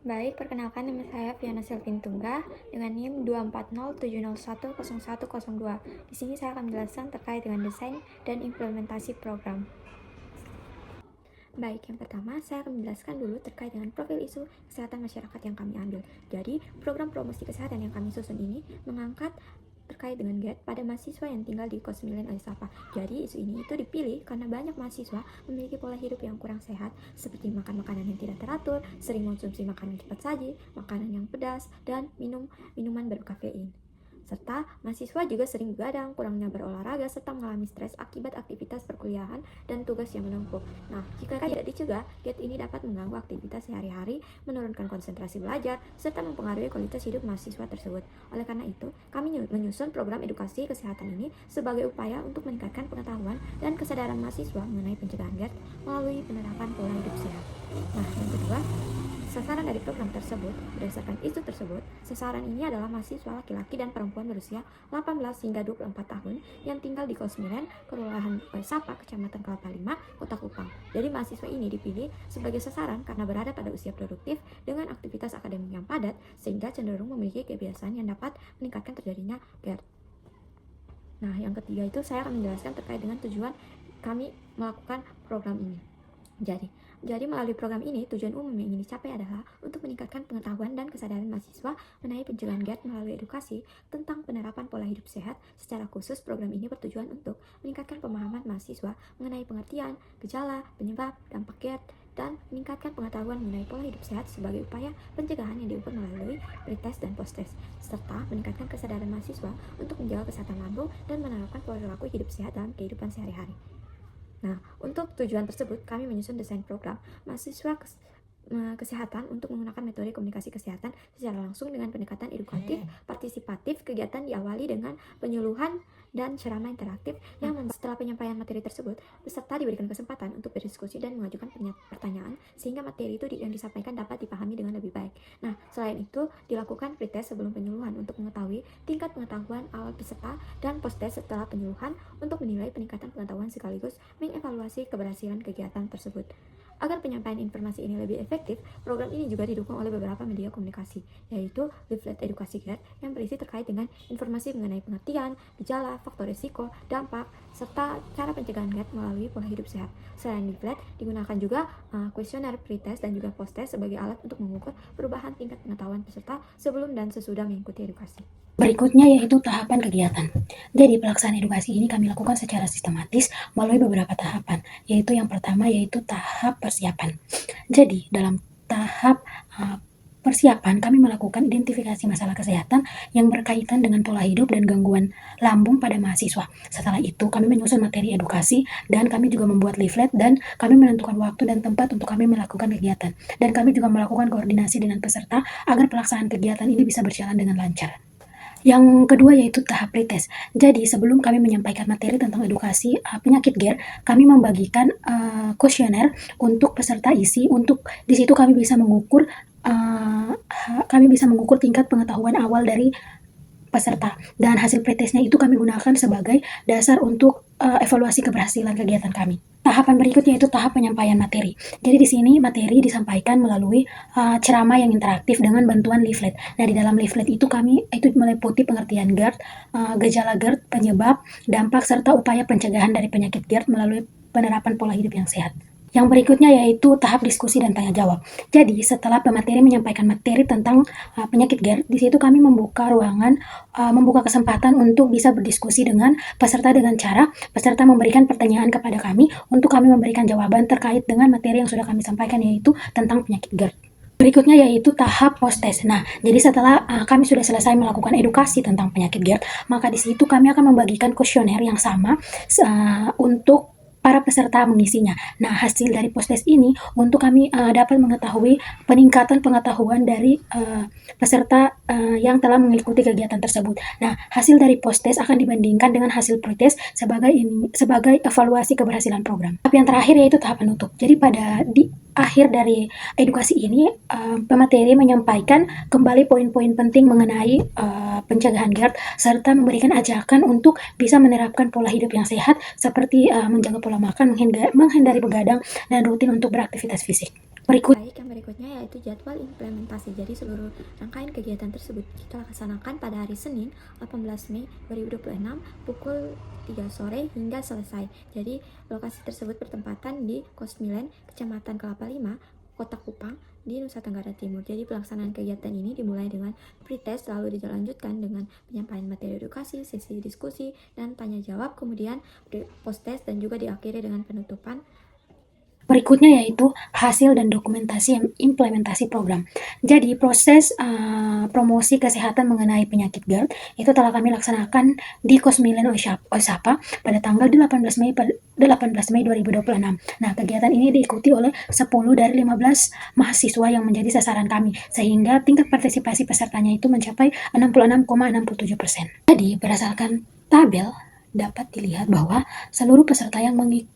Baik, perkenalkan nama saya Fiona Selvin Tungga dengan NIM 24070101002. Di sini saya akan menjelaskan terkait dengan desain dan implementasi program. Baik, yang pertama saya akan menjelaskan dulu terkait dengan profil isu kesehatan masyarakat yang kami ambil. Jadi, program promosi kesehatan yang kami susun ini mengangkat terkait dengan GERD pada mahasiswa yang tinggal di Kos 9 Alisapa. Jadi isu ini itu dipilih karena banyak mahasiswa memiliki pola hidup yang kurang sehat, seperti makan makanan yang tidak teratur, sering mengonsumsi makanan cepat saji, makanan yang pedas, dan minum minuman berkafein. Serta mahasiswa juga sering begadang, kurangnya berolahraga, serta mengalami stres akibat aktivitas perkuliahan dan tugas yang menumpuk. Nah, jika tidak dicegah, GERD ini dapat mengganggu aktivitas sehari-hari, menurunkan konsentrasi belajar, serta mempengaruhi kualitas hidup mahasiswa tersebut. Oleh karena itu, kami menyusun program edukasi kesehatan ini sebagai upaya untuk meningkatkan pengetahuan dan kesadaran mahasiswa mengenai pencegahan GERD melalui penerapan pola hidup sehat. Nah, yang kedua, sasaran dari program tersebut, berdasarkan isu tersebut, sasaran ini adalah mahasiswa laki-laki dan perempuan berusia 18 hingga 24 tahun yang tinggal di Kos 9, Kelurahan Sapa, Kecamatan Kelapa Lima, Kota Kupang. Jadi mahasiswa ini dipilih sebagai sasaran karena berada pada usia produktif dengan aktivitas akademik yang padat, sehingga cenderung memiliki kebiasaan yang dapat meningkatkan terjadinya GERD. Nah, yang ketiga itu saya akan menjelaskan terkait dengan tujuan kami melakukan program ini. Jadi melalui program ini, tujuan umum yang ingin dicapai adalah untuk meningkatkan pengetahuan dan kesadaran mahasiswa mengenai pencegahan GERD melalui edukasi tentang penerapan pola hidup sehat. Secara khusus, program ini bertujuan untuk meningkatkan pemahaman mahasiswa mengenai pengertian, gejala, penyebab, dampak GERD, dan meningkatkan pengetahuan mengenai pola hidup sehat sebagai upaya pencegahan yang diukur melalui pretest dan posttest, serta meningkatkan kesadaran mahasiswa untuk menjaga kesehatan lambung dan menerapkan perilaku hidup sehat dalam kehidupan sehari-hari. Nah, untuk tujuan tersebut, kami menyusun desain program mahasiswa kesehatan untuk menggunakan metode komunikasi kesehatan secara langsung dengan pendekatan edukatif, partisipatif. Kegiatan diawali dengan penyuluhan dan ceramah interaktif yang setelah penyampaian materi tersebut, peserta diberikan kesempatan untuk berdiskusi dan mengajukan pertanyaan sehingga materi itu yang disampaikan dapat dipahami dengan lebih baik. Nah, selain itu, dilakukan pretest sebelum penyuluhan untuk mengetahui tingkat pengetahuan awal peserta dan posttest setelah penyuluhan untuk menilai peningkatan pengetahuan sekaligus mengevaluasi keberhasilan kegiatan tersebut. Agar penyampaian informasi ini lebih efektif, program ini juga didukung oleh beberapa media komunikasi, yaitu leaflet edukasi GERD yang berisi terkait dengan informasi mengenai pengertian, gejala, faktor risiko, dampak, serta cara pencegahan GERD melalui pola hidup sehat. Selain leaflet, digunakan juga kuesioner, pretest, dan juga posttest sebagai alat untuk mengukur perubahan tingkat pengetahuan peserta sebelum dan sesudah mengikuti edukasi. Berikutnya yaitu tahapan kegiatan. Jadi pelaksanaan edukasi ini kami lakukan secara sistematis melalui beberapa tahapan, yaitu yang pertama yaitu tahap persiapan. Jadi dalam tahap persiapan kami melakukan identifikasi masalah kesehatan yang berkaitan dengan pola hidup dan gangguan lambung pada mahasiswa. Setelah itu kami menyusun materi edukasi dan kami juga membuat leaflet dan kami menentukan waktu dan tempat untuk kami melakukan kegiatan. Dan kami juga melakukan koordinasi dengan peserta agar pelaksanaan kegiatan ini bisa berjalan dengan lancar. Yang kedua yaitu tahap pretest. Jadi sebelum kami menyampaikan materi tentang edukasi penyakit GERD, kami membagikan kuesioner untuk peserta isi. Untuk di situ kami bisa mengukur tingkat pengetahuan awal dari peserta, dan hasil pretestnya itu kami gunakan sebagai dasar untuk evaluasi keberhasilan kegiatan kami. Tahapan berikutnya itu tahap penyampaian materi. Jadi di sini materi disampaikan melalui ceramah yang interaktif dengan bantuan leaflet. Nah, di dalam leaflet itu kami itu meliputi pengertian GERD, gejala GERD, penyebab, dampak, serta upaya pencegahan dari penyakit GERD melalui penerapan pola hidup yang sehat. Yang berikutnya yaitu tahap diskusi dan tanya jawab. Jadi setelah pemateri menyampaikan materi tentang penyakit GERD, di situ kami membuka ruangan, membuka kesempatan untuk bisa berdiskusi dengan peserta dengan cara peserta memberikan pertanyaan kepada kami untuk kami memberikan jawaban terkait dengan materi yang sudah kami sampaikan, yaitu tentang penyakit GERD. Berikutnya yaitu tahap post-test. Nah, jadi setelah kami sudah selesai melakukan edukasi tentang penyakit GERD, maka di situ kami akan membagikan kuesioner yang sama untuk para peserta mengisinya. Nah, hasil dari post-test ini untuk kami dapat mengetahui peningkatan pengetahuan dari peserta yang telah mengikuti kegiatan tersebut. Nah, hasil dari post-test akan dibandingkan dengan hasil pretest sebagai evaluasi keberhasilan program. Tahap yang terakhir yaitu tahap penutup. Jadi di akhir dari edukasi ini, pemateri menyampaikan kembali poin-poin penting mengenai pencegahan GERD serta memberikan ajakan untuk bisa menerapkan pola hidup yang sehat seperti menjaga pola makan, menghindari begadang, dan rutin untuk beraktivitas fisik. Baik, yang berikutnya yaitu jadwal implementasi. Jadi seluruh rangkaian kegiatan tersebut kita laksanakan pada hari Senin 18 Mei 2026 pukul 3 sore hingga selesai. Jadi lokasi tersebut bertempatan di Kos Milen, Kecamatan Kelapa Lima, Kota Kupang, di Nusa Tenggara Timur. Jadi pelaksanaan kegiatan ini dimulai dengan pretest, lalu dilanjutkan dengan penyampaian materi edukasi, sesi diskusi, dan tanya jawab, kemudian post-test, dan juga diakhiri dengan penutupan. Berikutnya yaitu hasil dan dokumentasi implementasi program. Jadi proses promosi kesehatan mengenai penyakit GERD itu telah kami laksanakan di Kosmilen Osapa pada tanggal 18 Mei 2026. Nah, kegiatan ini diikuti oleh 10 dari 15 mahasiswa yang menjadi sasaran kami, sehingga tingkat partisipasi pesertanya itu mencapai 66,67%. Jadi, berdasarkan tabel dapat dilihat bahwa seluruh peserta yang mengikuti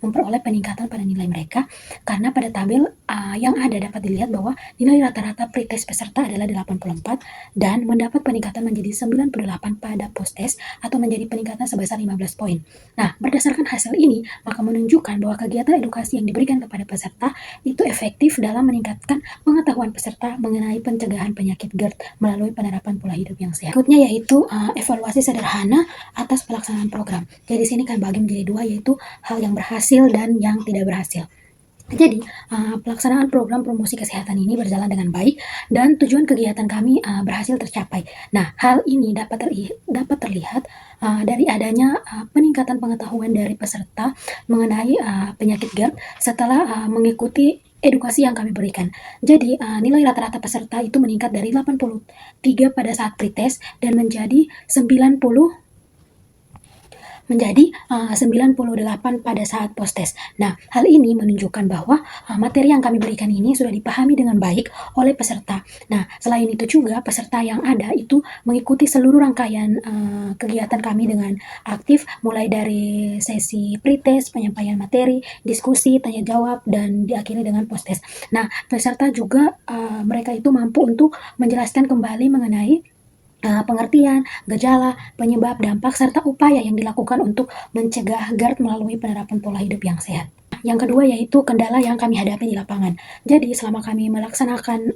memperoleh peningkatan pada nilai mereka, karena pada tabel yang ada dapat dilihat bahwa nilai rata-rata pretest peserta adalah 84 dan mendapat peningkatan menjadi 98 pada post-test atau menjadi peningkatan sebesar 15 poin. Nah, berdasarkan hasil ini, maka menunjukkan bahwa kegiatan edukasi yang diberikan kepada peserta itu efektif dalam meningkatkan pengetahuan peserta mengenai pencegahan penyakit GERD melalui penerapan pola hidup yang sehat. Berikutnya yaitu evaluasi sederhana atas pelaksanaan program. Jadi sini kami bagi menjadi dua, yaitu hal yang berhasil dan yang tidak berhasil. Jadi, pelaksanaan program promosi kesehatan ini berjalan dengan baik dan tujuan kegiatan kami berhasil tercapai. Nah, hal ini dapat terlihat dari adanya peningkatan pengetahuan dari peserta mengenai penyakit GERD setelah mengikuti edukasi yang kami berikan. Jadi, nilai rata-rata peserta itu meningkat dari 83 pada saat pretest dan menjadi 98 pada saat post-test. Nah, hal ini menunjukkan bahwa materi yang kami berikan ini sudah dipahami dengan baik oleh peserta. Nah, selain itu juga peserta yang ada itu mengikuti seluruh rangkaian kegiatan kami dengan aktif, mulai dari sesi pretest, penyampaian materi, diskusi, tanya jawab, dan diakhiri dengan post-test. Nah, peserta juga mereka itu mampu untuk menjelaskan kembali mengenai pengertian, gejala, penyebab, dampak, serta upaya yang dilakukan untuk mencegah GERD melalui penerapan pola hidup yang sehat. Yang kedua yaitu kendala yang kami hadapi di lapangan. Jadi selama kami melaksanakan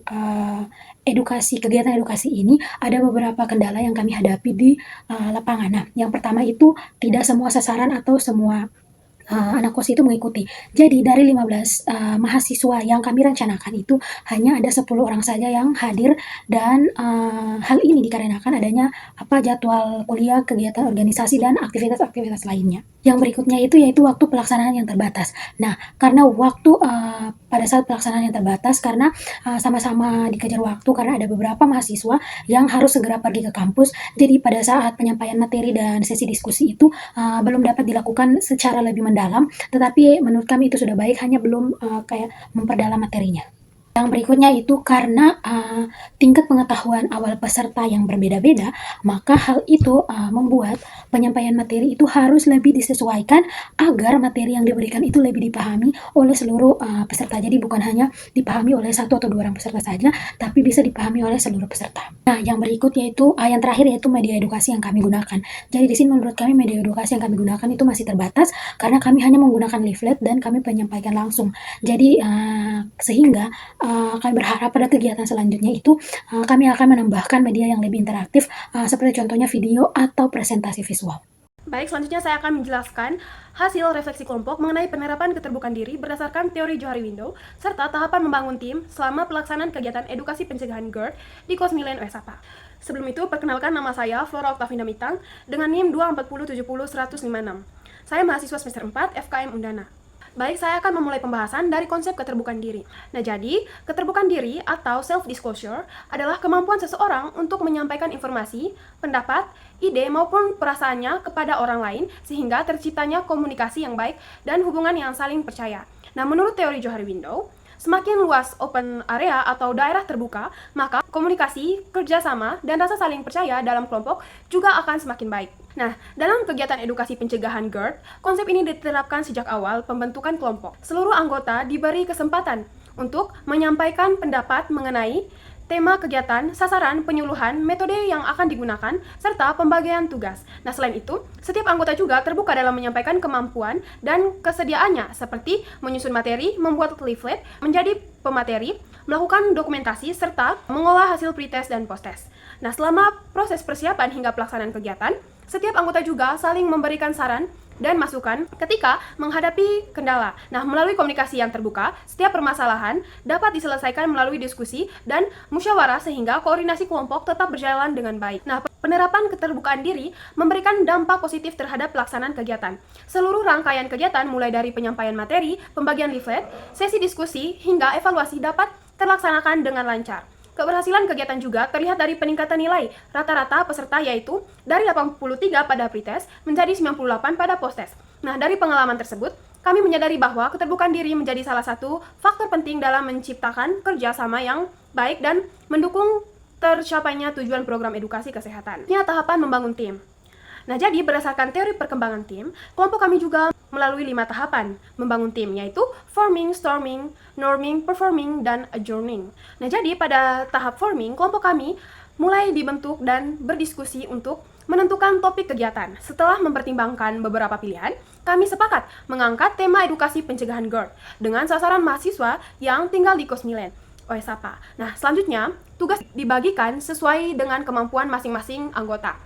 kegiatan edukasi ini, ada beberapa kendala yang kami hadapi di lapangan. Nah, yang pertama itu tidak semua sasaran atau semua anak kos itu mengikuti. Jadi dari 15 mahasiswa yang kami rencanakan itu hanya ada 10 orang saja yang hadir, dan hal ini dikarenakan adanya jadwal kuliah, kegiatan organisasi, dan aktivitas-aktivitas lainnya. Yang berikutnya itu yaitu waktu pelaksanaan yang terbatas. Nah, karena waktu pada saat pelaksanaan yang terbatas, karena sama-sama dikejar waktu, karena ada beberapa mahasiswa yang harus segera pergi ke kampus, jadi pada saat penyampaian materi dan sesi diskusi itu belum dapat dilakukan secara lebih mendalam, tetapi menurut kami itu sudah baik, hanya belum memperdalam materinya. Yang berikutnya itu karena tingkat pengetahuan awal peserta yang berbeda-beda, maka hal itu membuat penyampaian materi itu harus lebih disesuaikan agar materi yang diberikan itu lebih dipahami oleh seluruh peserta. Jadi bukan hanya dipahami oleh satu atau dua orang peserta saja, tapi bisa dipahami oleh seluruh peserta. Nah, yang berikut yaitu yang terakhir yaitu media edukasi yang kami gunakan. Jadi di sini menurut kami media edukasi yang kami gunakan itu masih terbatas karena kami hanya menggunakan leaflet dan kami menyampaikan langsung. Jadi sehingga kami berharap pada kegiatan selanjutnya itu kami akan menambahkan media yang lebih interaktif seperti contohnya video atau presentasi visual. Baik, selanjutnya saya akan menjelaskan hasil refleksi kelompok mengenai penerapan keterbukaan diri berdasarkan teori Johari Window serta tahapan membangun tim selama pelaksanaan kegiatan edukasi pencegahan GERD di Kosmilen Osapa. Sebelum itu, perkenalkan nama saya Flora Oktavinda Mitang dengan NIM 240701056. Saya mahasiswa semester 4 FKM Undana. Baik, saya akan memulai pembahasan dari konsep keterbukaan diri. Nah, jadi, keterbukaan diri atau self-disclosure adalah kemampuan seseorang untuk menyampaikan informasi, pendapat, ide, maupun perasaannya kepada orang lain sehingga terciptanya komunikasi yang baik dan hubungan yang saling percaya. Nah, menurut teori Johari Window, semakin luas open area atau daerah terbuka, maka komunikasi, kerjasama, dan rasa saling percaya dalam kelompok juga akan semakin baik. Nah, dalam kegiatan edukasi pencegahan GERD, konsep ini diterapkan sejak awal pembentukan kelompok. Seluruh anggota diberi kesempatan untuk menyampaikan pendapat mengenai tema kegiatan, sasaran, penyuluhan, metode yang akan digunakan, serta pembagian tugas. Nah, selain itu, setiap anggota juga terbuka dalam menyampaikan kemampuan dan kesediaannya, seperti menyusun materi, membuat leaflet, menjadi pemateri, melakukan dokumentasi, serta mengolah hasil pretest dan posttest. Nah, selama proses persiapan hingga pelaksanaan kegiatan, setiap anggota juga saling memberikan saran dan masukan ketika menghadapi kendala. Nah, melalui komunikasi yang terbuka, setiap permasalahan dapat diselesaikan melalui diskusi dan musyawarah sehingga koordinasi kelompok tetap berjalan dengan baik. Nah, penerapan keterbukaan diri memberikan dampak positif terhadap pelaksanaan kegiatan. Seluruh rangkaian kegiatan mulai dari penyampaian materi, pembagian leaflet, sesi diskusi, hingga evaluasi dapat terlaksanakan dengan lancar. Keberhasilan kegiatan juga terlihat dari peningkatan nilai rata-rata peserta, yaitu dari 83 pada pretest menjadi 98 pada posttest. Nah, dari pengalaman tersebut, kami menyadari bahwa keterbukaan diri menjadi salah satu faktor penting dalam menciptakan kerjasama yang baik dan mendukung tercapainya tujuan program edukasi kesehatan. Ini tahapan membangun tim. Nah, jadi berdasarkan teori perkembangan tim, kelompok kami juga melalui 5 tahapan membangun tim, yaitu forming, storming, norming, performing, dan adjourning. Nah, jadi pada tahap forming, kelompok kami mulai dibentuk dan berdiskusi untuk menentukan topik kegiatan. Setelah mempertimbangkan beberapa pilihan, kami sepakat mengangkat tema edukasi pencegahan GERD dengan sasaran mahasiswa yang tinggal di Kosmilen, OSAPA. Nah, selanjutnya, tugas dibagikan sesuai dengan kemampuan masing-masing anggota.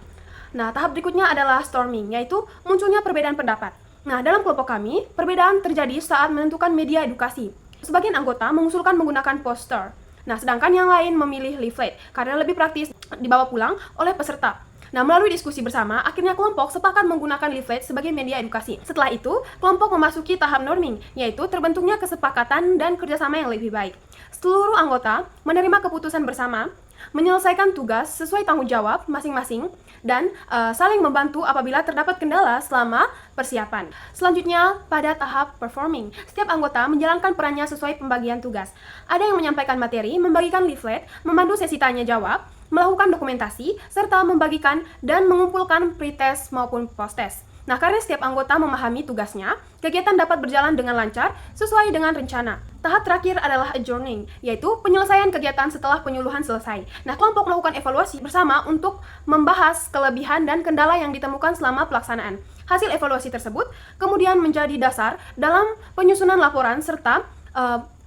Nah, tahap berikutnya adalah storming, yaitu munculnya perbedaan pendapat. Nah, dalam kelompok kami, perbedaan terjadi saat menentukan media edukasi. Sebagian anggota mengusulkan menggunakan poster. Nah, sedangkan yang lain memilih leaflet, karena lebih praktis dibawa pulang oleh peserta. Nah, melalui diskusi bersama, akhirnya kelompok sepakat menggunakan leaflet sebagai media edukasi. Setelah itu, kelompok memasuki tahap norming, yaitu terbentuknya kesepakatan dan kerjasama yang lebih baik. Seluruh anggota menerima keputusan bersama, menyelesaikan tugas sesuai tanggung jawab masing-masing, dan saling membantu apabila terdapat kendala selama persiapan. Selanjutnya, pada tahap performing, setiap anggota menjalankan perannya sesuai pembagian tugas. Ada yang menyampaikan materi, membagikan leaflet, memandu sesi tanya jawab, melakukan dokumentasi, serta membagikan dan mengumpulkan pretest maupun posttest. Nah, karena setiap anggota memahami tugasnya, kegiatan dapat berjalan dengan lancar sesuai dengan rencana. Tahap terakhir adalah adjourning, yaitu penyelesaian kegiatan setelah penyuluhan selesai. Nah, kelompok melakukan evaluasi bersama untuk membahas kelebihan dan kendala yang ditemukan selama pelaksanaan. Hasil evaluasi tersebut kemudian menjadi dasar dalam penyusunan laporan serta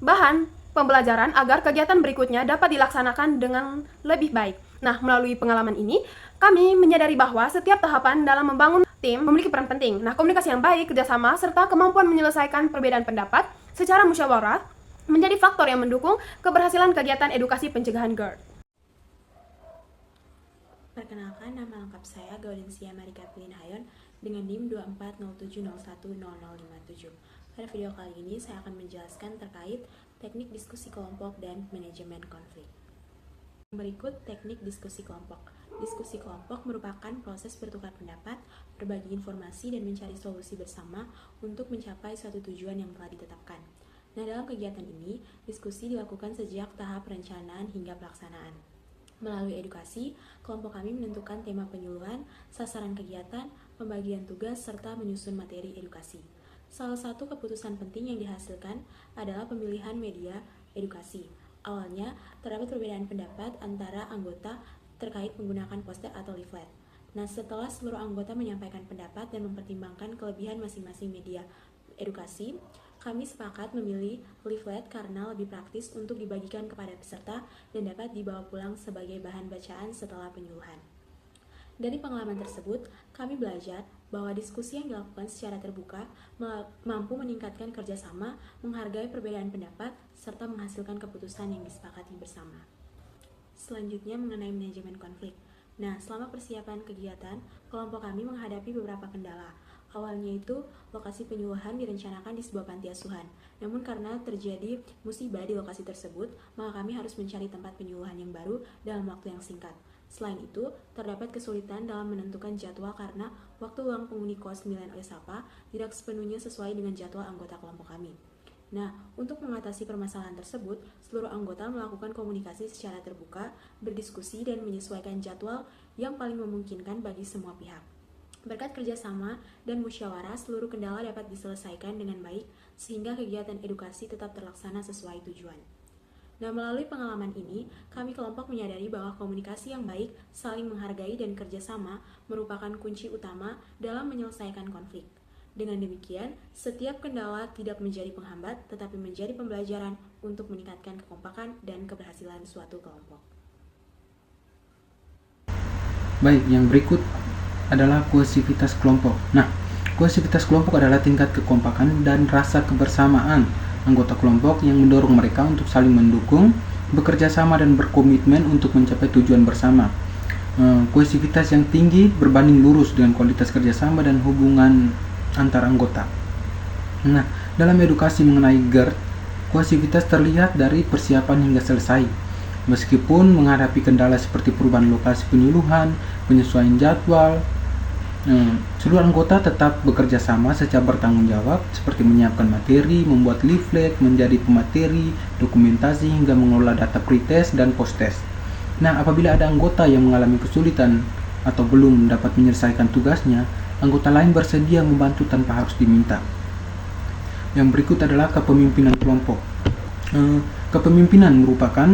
bahan pembelajaran agar kegiatan berikutnya dapat dilaksanakan dengan lebih baik. Nah, melalui pengalaman ini, kami menyadari bahwa setiap tahapan dalam membangun tim memiliki peran penting. Nah, komunikasi yang baik, kerjasama, serta kemampuan menyelesaikan perbedaan pendapat secara musyawarah menjadi faktor yang mendukung keberhasilan kegiatan edukasi pencegahan GERD. Perkenalkan, nama lengkap saya Gaudensia Marika Pilin Hayon dengan NIM 2407010057. Pada video kali ini, saya akan menjelaskan terkait teknik diskusi kelompok dan manajemen konflik. Berikut teknik diskusi kelompok. Diskusi kelompok merupakan proses bertukar pendapat, berbagi informasi, dan mencari solusi bersama untuk mencapai suatu tujuan yang telah ditetapkan. Nah, dalam kegiatan ini, diskusi dilakukan sejak tahap perencanaan hingga pelaksanaan. Melalui edukasi, kelompok kami menentukan tema penyuluhan, sasaran kegiatan, pembagian tugas, serta menyusun materi edukasi. Salah satu keputusan penting yang dihasilkan adalah pemilihan media edukasi. Awalnya, terdapat perbedaan pendapat antara anggota terkait menggunakan poster atau leaflet. Nah, setelah seluruh anggota menyampaikan pendapat dan mempertimbangkan kelebihan masing-masing media edukasi, kami sepakat memilih leaflet karena lebih praktis untuk dibagikan kepada peserta dan dapat dibawa pulang sebagai bahan bacaan setelah penyuluhan. Dari pengalaman tersebut, kami belajar bahwa diskusi yang dilakukan secara terbuka mampu meningkatkan kerjasama, menghargai perbedaan pendapat, serta menghasilkan keputusan yang disepakati bersama. Selanjutnya mengenai manajemen konflik. Nah, selama persiapan kegiatan, kelompok kami menghadapi beberapa kendala. Awalnya itu, lokasi penyuluhan direncanakan di sebuah panti asuhan. Namun karena terjadi musibah di lokasi tersebut, maka kami harus mencari tempat penyuluhan yang baru dalam waktu yang singkat. Selain itu, terdapat kesulitan dalam menentukan jadwal karena waktu luang penghuni kos 9 OSAPA tidak sepenuhnya sesuai dengan jadwal anggota kelompok kami. Nah, untuk mengatasi permasalahan tersebut, seluruh anggota melakukan komunikasi secara terbuka, berdiskusi, dan menyesuaikan jadwal yang paling memungkinkan bagi semua pihak. Berkat kerjasama dan musyawarah, seluruh kendala dapat diselesaikan dengan baik, sehingga kegiatan edukasi tetap terlaksana sesuai tujuan. Nah, melalui pengalaman ini, kami kelompok menyadari bahwa komunikasi yang baik, saling menghargai, dan kerjasama merupakan kunci utama dalam menyelesaikan konflik. Dengan demikian, setiap kendala tidak menjadi penghambat, tetapi menjadi pembelajaran untuk meningkatkan kekompakan dan keberhasilan suatu kelompok. Baik, yang berikut adalah kohesivitas kelompok. Nah, kohesivitas kelompok adalah tingkat kekompakan dan rasa kebersamaan anggota kelompok yang mendorong mereka untuk saling mendukung, bekerja sama, dan berkomitmen untuk mencapai tujuan bersama. Kohesivitas yang tinggi berbanding lurus dengan kualitas kerjasama dan hubungan antar anggota. Nah, dalam edukasi mengenai GERD, kohesivitas terlihat dari persiapan hingga selesai. Meskipun menghadapi kendala seperti perubahan lokasi penyuluhan, penyesuaian jadwal, seluruh anggota tetap bekerja sama secara bertanggung jawab, seperti menyiapkan materi, membuat leaflet, menjadi pemateri, dokumentasi, hingga mengelola data pretest dan posttest. Nah, apabila ada anggota yang mengalami kesulitan atau belum dapat menyelesaikan tugasnya, anggota lain bersedia membantu tanpa harus diminta. Yang berikut adalah kepemimpinan kelompok. Kepemimpinan merupakan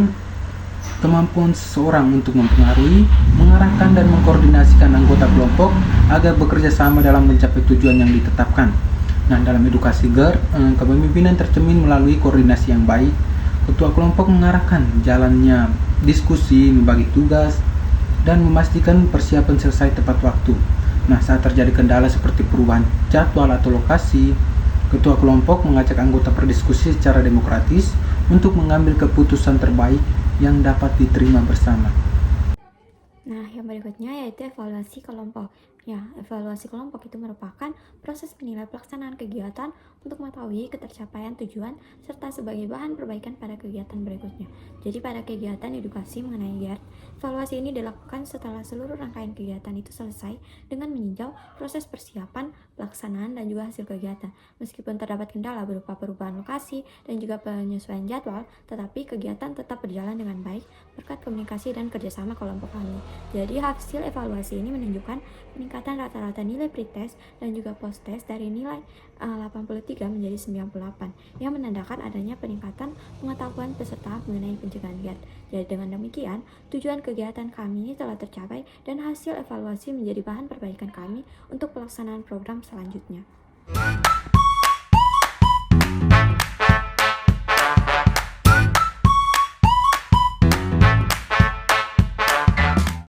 kemampuan seseorang untuk mempengaruhi, mengarahkan, dan mengkoordinasikan anggota kelompok agar bekerja sama dalam mencapai tujuan yang ditetapkan. Nah, dalam edukasi GERD, kepemimpinan tercermin melalui koordinasi yang baik. Ketua kelompok mengarahkan jalannya diskusi, membagi tugas, dan memastikan persiapan selesai tepat waktu. Nah, saat terjadi kendala seperti perubahan jadwal atau lokasi, ketua kelompok mengajak anggota berdiskusi secara demokratis untuk mengambil keputusan terbaik yang dapat diterima bersama. Nah, yang berikutnya yaitu evaluasi kelompok. Ya, evaluasi kelompok itu merupakan proses menilai pelaksanaan kegiatan untuk mengetahui ketercapaian tujuan serta sebagai bahan perbaikan pada kegiatan berikutnya. Jadi pada kegiatan edukasi mengenai GERD, evaluasi ini dilakukan setelah seluruh rangkaian kegiatan itu selesai dengan meninjau proses persiapan, pelaksanaan, dan juga hasil kegiatan. Meskipun terdapat kendala berupa perubahan lokasi dan juga penyesuaian jadwal, tetapi kegiatan tetap berjalan dengan baik berkat komunikasi dan kerjasama kelompok kami. Jadi hasil evaluasi ini menunjukkan peningkatan rata-rata nilai pretest dan juga posttest dari nilai 83 menjadi 98 yang menandakan adanya peningkatan pengetahuan peserta mengenai pencegahan GERD. Jadi dengan demikian, tujuan kegiatan kami telah tercapai dan hasil evaluasi menjadi bahan perbaikan kami untuk pelaksanaan program selanjutnya.